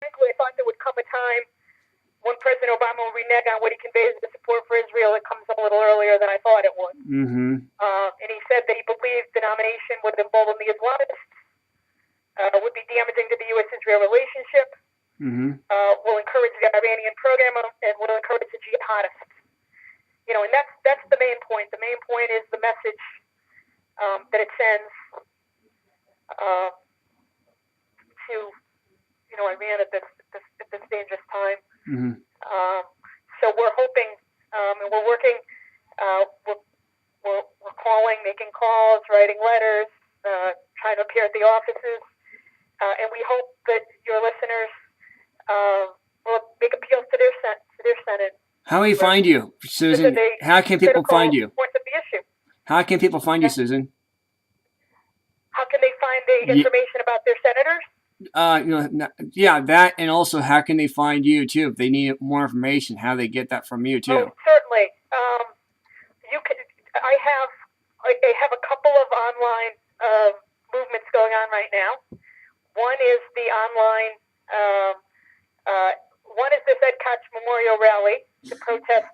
frankly, I thought there would come a time when President Obama will renege on what he conveys as support for Israel. It comes a little earlier than I thought it would. Mm-hmm. And he said that he believed the nomination would embolden the Islamists, would be damaging to the U.S.-Israel relationship, will encourage the Iranian program, and will encourage the jihadists. You know, and that's the main point. The main point is the message that it sends to, you know, Iran at this dangerous time. Mm-hmm. So we're hoping, and we're working. We're calling, making calls, writing letters, trying to appear at the offices, and we hope that your listeners will make appeals to their Senate. How do we find you, Susan? How can people find you? Points of the issue. How can people find you, Susan? How can they find the information about their senators? Yeah, that, and also how can they find you too if they need more information? How they get that from you too? Oh, certainly. You can. I have a couple of online movements going on right now. One is the online. One is this Ed Koch Memorial Rally to protest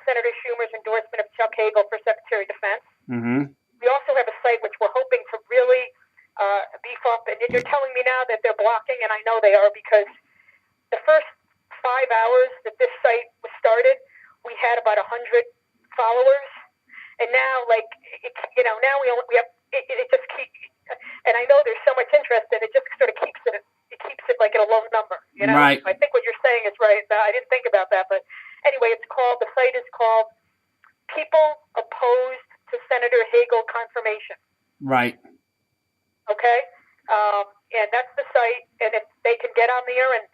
Senator Schumer's endorsement of Chuck Hagel for Secretary of Defense. Mm-hmm. We also have a site which we're hoping to really beef up. And you're telling me now that they're blocking, and I know they are, because the first 5 hours that this site was started, we had about 100 followers, and now, like, now we have it just keeps. And I know there's so much interest in it, just sort of keeps it like at a low number. You know, right. I think what you're saying is right. I didn't think about that, but anyway, the site is called People Opposed to Senator Hagel Confirmation. Right. Okay, and that's the site, and if they can get on there and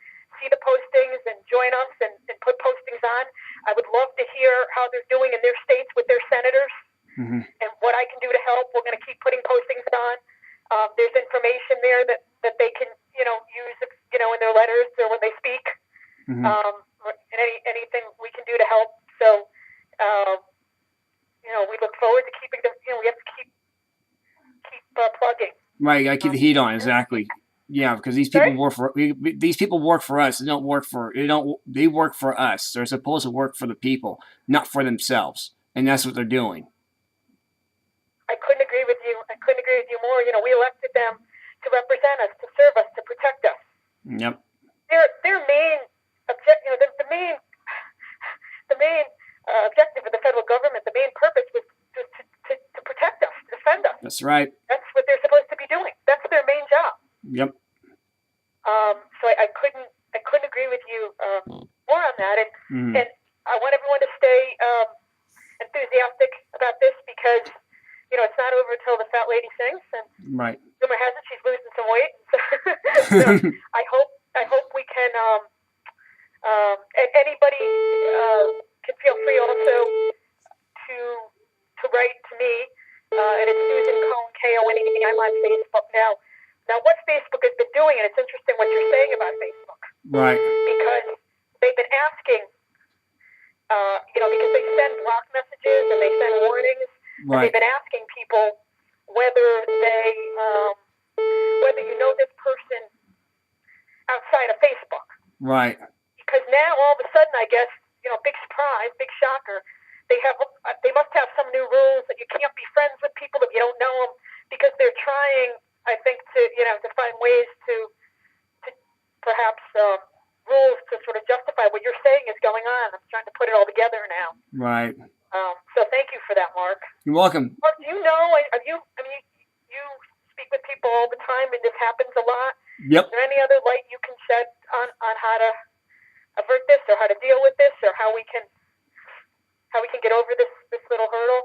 see the postings and join us and put postings on, I would love to hear how they're doing in their states with their senators, and what I can do to help. We're going to keep putting postings on. There's information there that they can, use, in their letters or when they speak, and anything we can do to help. So, we look forward to keeping them. We have to keep plugging. Right, gotta keep the heat on. Exactly. Yeah, because these people work for us. They work for us. They're supposed to work for the people, not for themselves, and that's what they're doing. I couldn't agree with you. More. We elected them to represent us, to serve us, to protect us. Yep. Their main objective, the main objective of the federal government, the main purpose was to protect us, to defend us. That's right. That's what they're supposed to be doing. That's their main job. Yep. So I couldn't agree with you more on that, and I want everyone to stay enthusiastic about this, because it's not over until the fat lady sings, and right. rumor has it she's losing some weight. So I hope we can. And anybody can feel free also to write to me, and it's Susan Kone, Kone. I'm on Facebook now. Now, what Facebook has been doing, and it's interesting what you're saying about Facebook, right? Because they've been asking, because they send block messages and they send warnings. Right. And they've been asking people whether you know this person outside of Facebook. Right. Because now all of a sudden, I guess, big surprise, big shocker, they must have some new rules that you can't be friends with people if you don't know them, because they're trying, I think, to find ways to perhaps rules to sort of justify what you're saying is going on. I'm trying to put it all together now. Right. So thank you for that, Mark. You're welcome. Mark, do you know, you speak with people all the time, and this happens a lot. Yep. Is there any other light you can shed on how to avert this, or how to deal with this, or how we can get over this little hurdle?